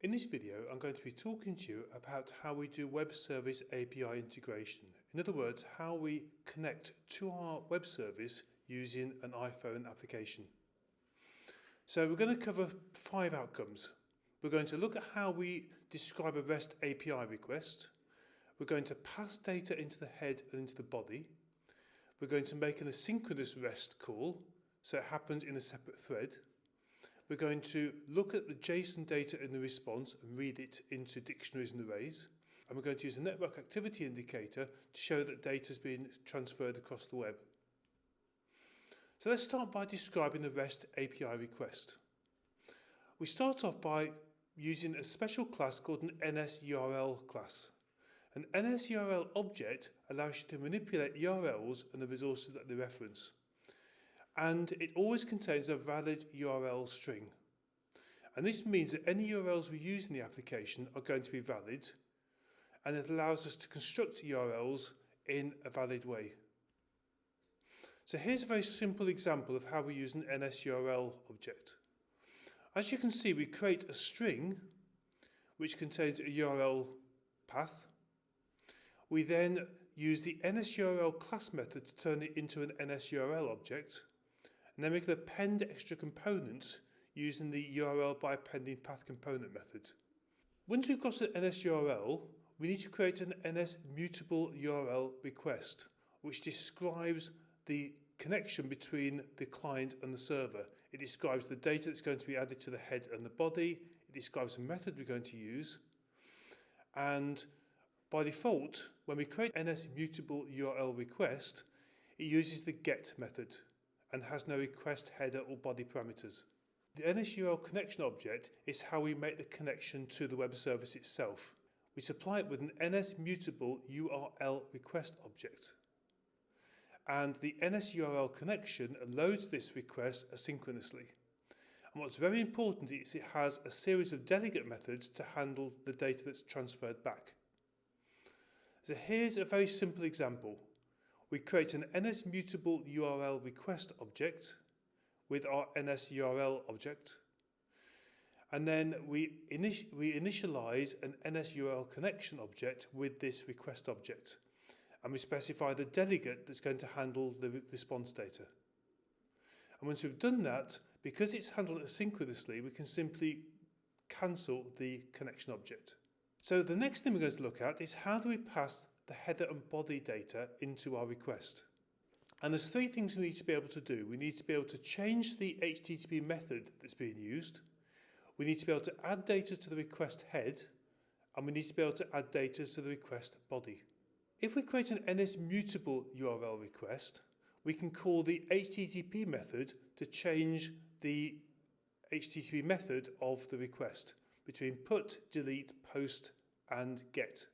In this video, I'm going to be talking to you about how we do web service API integration. In other words, how we connect to our web service using an iPhone application. So we're going to cover 5 outcomes. We're going to look at how we describe a REST API request. We're going to pass data into the head and into the body. We're going to make an asynchronous REST call, so it happens in a separate thread. We're going to look at the JSON data in the response and read it into dictionaries and arrays. And we're going to use a network activity indicator to show that data is being transferred across the web. So let's start by describing the REST API request. We start off by using a special class called an NSURL class. An NSURL object allows you to manipulate URLs and the resources that they reference. And it always contains a valid URL string. And this means that any URLs we use in the application are going to be valid, and it allows us to construct URLs in a valid way. So here's a very simple example of how we use an NSURL object. As you can see, we create a string which contains a URL path. We then use the NSURL class method to turn it into an NSURL object. And then we can append extra components using the URL by appending path component method. Once we've got an NSURL, we need to create an Mutable URL request, which describes the connection between the client and the server. It describes the data that's going to be added to the head and the body. It describes the method we're going to use. And by default, when we create an Mutable URL request, it uses the get method and has no request header or body parameters. The Nsurlconnection object is how we make the connection to the web service itself. We supply it with an Mutable URL request object. And the Nsurlconnection loads this request asynchronously. And what's very important is it has a series of delegate methods to handle the data that's transferred back. So here's a very simple example. We create an Mutable URL request object with our NSURL object, and then we initialize an Nsurlconnection object with this request object, and we specify the delegate that's going to handle the response data. And once we've done that, because it's handled asynchronously, we can simply cancel the connection object. So the next thing we're going to look at is how do we pass the header and body data into our request. And there's 3 things we need to be able to do. We need to be able to change the HTTP method that's being used. We need to be able to add data to the request head, and we need to be able to add data to the request body. If we create an Mutable URL request, we can call the HTTP method to change the HTTP method of the request between put, delete, post, and get.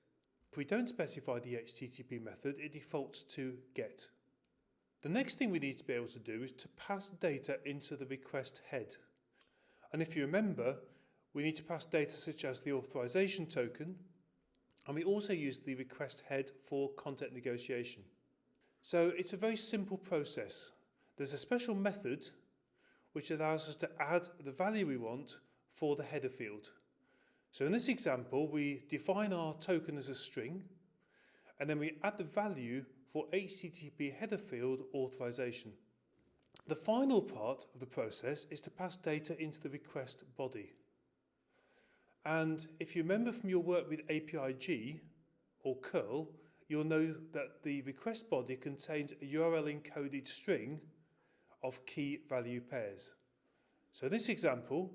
If we don't specify the HTTP method, it defaults to get. The next thing we need to be able to do is to pass data into the request head. And if you remember, we need to pass data such as the authorization token, and we also use the request head for content negotiation. So it's a very simple process. There's a special method which allows us to add the value we want for the header field. So in this example, we define our token as a string, and then we add the value for HTTP header field authorization. The final part of the process is to pass data into the request body. And if you remember from your work with APIG or curl, you'll know that the request body contains a URL encoded string of key value pairs. So in this example,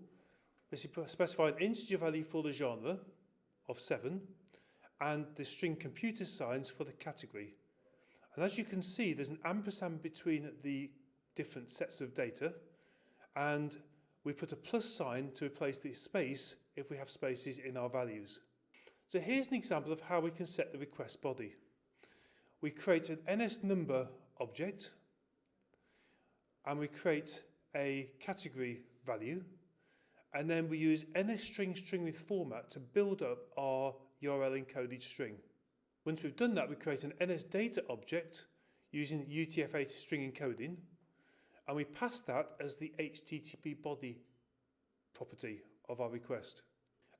we specify an integer value for the genre of 7 and the string computer science for the category. And as you can see, there's an ampersand between the different sets of data, and we put a plus sign to replace the space if we have spaces in our values. So here's an example of how we can set the request body. We create an NSNumber object, and we create a category value, and then we use NSString with format to build up our URL encoded string. Once we've done that, we create an NSData object using UTF-8 string encoding, and we pass that as the HTTP body property of our request.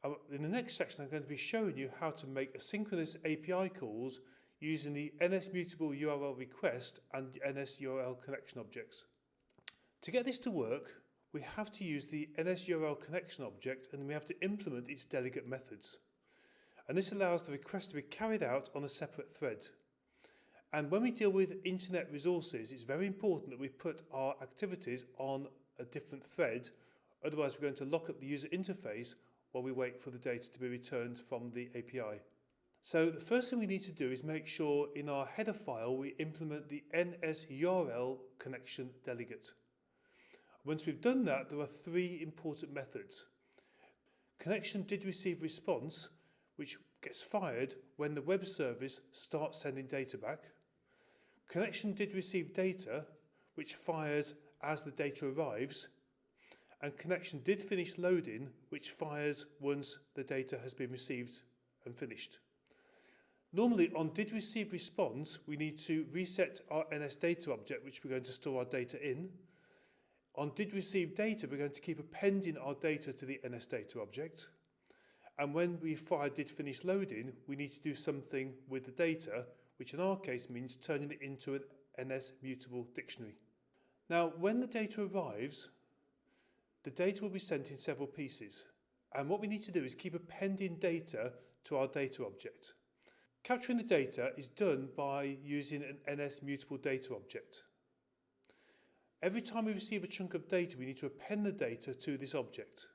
In the next section, I'm going to be showing you how to make asynchronous API calls using the Mutable URL request and Nsurlconnection objects. To get this to work, we have to use the Nsurlconnection object and we have to implement its delegate methods. And this allows the request to be carried out on a separate thread. And when we deal with internet resources, it's very important that we put our activities on a different thread. Otherwise, we're going to lock up the user interface while we wait for the data to be returned from the API. So the first thing we need to do is make sure in our header file we implement the Nsurlconnection delegate. Once we've done that, there are three important methods. Connection did receive response, which gets fired when the web service starts sending data back. Connection did receive data, which fires as the data arrives. And connection did finish loading, which fires once the data has been received and finished. Normally on did receive response, we need to reset our NSData object, which we're going to store our data in. On did receive data, we're going to keep appending our data to the NSData object. And when we fire did finish loading, we need to do something with the data, which in our case means turning it into an Mutable dictionary. Now, when the data arrives, the data will be sent in several pieces. And what we need to do is keep appending data to our data object. Capturing the data is done by using an Mutable data object. Every time we receive a chunk of data, we need to append the data to this object.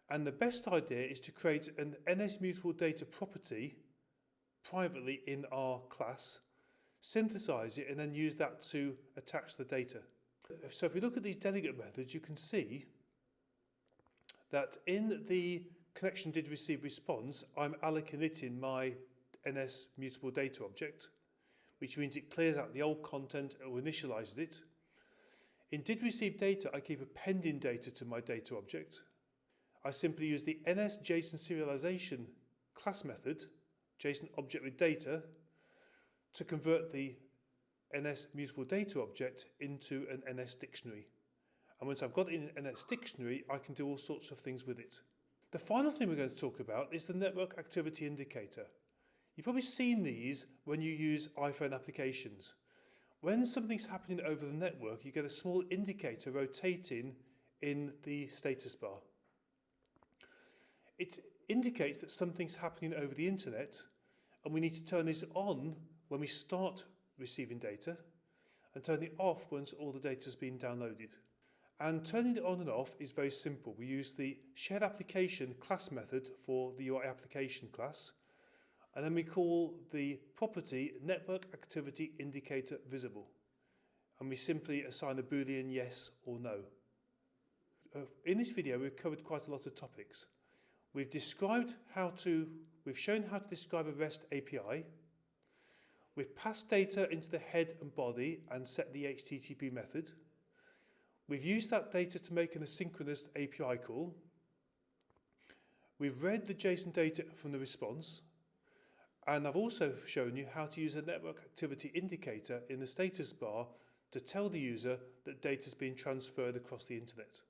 And the best idea is to create an Mutable data property privately in our class, synthesize it, and then use that to attach the data. So if we look at these delegate methods, you can see that in the connection did receive response, I'm allocating my Mutable data object, which means it clears out the old content or initializes it. In did receive data, I keep appending data to my data object. I simply use the JSON serialization class method, JSON object with data, to convert the Mutable data object into an NS dictionary. And once I've got it in an NS dictionary, I can do all sorts of things with it. The final thing we're going to talk about is the network activity indicator. You've probably seen these when you use iPhone applications. When something's happening over the network, you get a small indicator rotating in the status bar. It indicates that something's happening over the internet, and we need to turn this on when we start receiving data and turn it off once all the data has been downloaded. And turning it on and off is very simple. We use the shared application class method for the UI application class, and then we call the property network activity indicator visible. And we simply assign a Boolean yes or no. In this video, we've covered quite a lot of topics. We've shown how to describe a REST API. We've passed data into the head and body and set the HTTP method. We've used that data to make an asynchronous API call. We've read the JSON data from the response. And I've also shown you how to use a network activity indicator in the status bar to tell the user that data is being transferred across the internet.